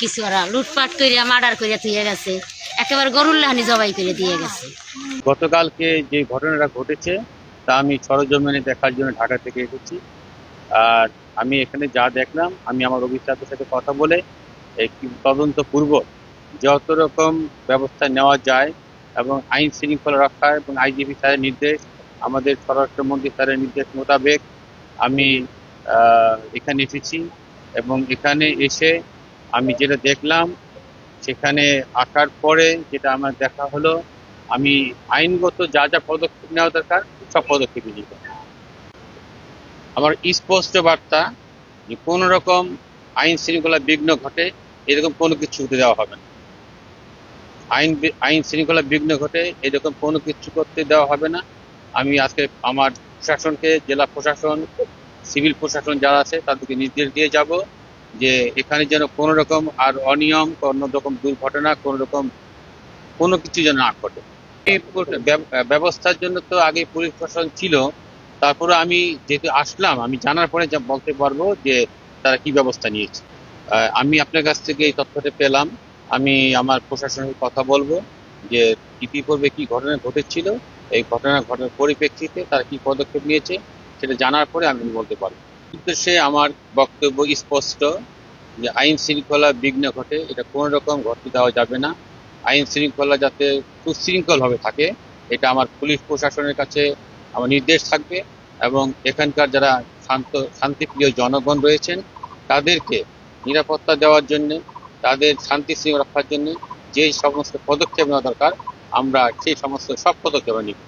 কিছু ওরা লুটপাট করিয়া মার্ডার করিয়া দিয়ে গেছে, একেবারে গরুর লাহানি জবাই করে দিয়ে গেছে। গতকালকে যে ঘটনাটা ঘটেছে তা আমি সরজমিনে দেখার জন্য ঢাকা থেকে এসেছি। আর আমি এখানে যা দেখলাম, আমি আমার অফিসারদের সাথে কথা বলে একটি তদন্ত পূর্ব যত রকম ব্যবস্থা নেওয়া যায় এবং আইন শৃঙ্খলা রক্ষা এবং আইজিপি স্যারের নির্দেশ, আমাদের স্বরাষ্ট্রমন্ত্রী স্যারের নির্দেশ মোতাবেক আমি এখানে এসেছি। এবং এখানে এসে আমি যেটা দেখলাম, সেখানে আসার পরে যেটা আমার দেখা হলো, আমি আইনগত যা যা পদক্ষেপ নেওয়া দরকার সব পদক্ষেপ নিব। আমার স্পষ্ট বার্তা যে কোনো রকম আইন শৃঙ্খলা বিঘ্ন ঘটে এরকম কোনো কিছু হতে দেওয়া হবে না। আইন শৃঙ্খলা বিঘ্ন ঘটে এরকম কোনো কিছু করতে দেওয়া হবে না। আমি আজকে আমার প্রশাসনকে, জেলা প্রশাসন, সিভিল প্রশাসন যারা আছে তাদেরকে নির্দেশ দিয়ে যাব যে এখানে যেন কোনো রকম আর অনিয়ম, কোনো রকম দুর্ঘটনা, কোনো কিছু যেন না ঘটে। এই ব্যবস্থার জন্য তো আগে পুলিশ প্রশাসন ছিল, তারপরে আমি যেহেতু আসলাম, আমি জানার পরে যা বলতে পারবো যে তারা কি ব্যবস্থা নিয়েছে। আমি আপনার কাছ থেকে এই তথ্যটা পেলাম, আমি আমার প্রশাসনের কথা বলবো যে ইতিপূর্বে কি ঘটনা ঘটেছিল, এই ঘটনার পরিপ্রেক্ষিতে তারা কি পদক্ষেপ নিয়েছে সেটা জানার পরে আমি বলতে পারবো। কিন্তু সে আমার বক্তব্য স্পষ্ট যে আইন শৃঙ্খলা বিঘ্ন ঘটে এটা কোনো রকম ঘটতে দেওয়া যাবে না। আইন শৃঙ্খলা যাতে সুশৃঙ্খলভাবে থাকে এটা আমার পুলিশ প্রশাসনের কাছে আমার নির্দেশ থাকবে। এবং এখানকার যারা শান্তিপ্রিয় জনগণ রয়েছেন তাদেরকে নিরাপত্তা দেওয়ার জন্য, তাদের শান্তি শৃঙ্খলা রক্ষার জন্য যে সমস্ত পদক্ষেপ নেওয়া দরকার আমরা সেই সমস্ত সব পদক্ষেপ নিব।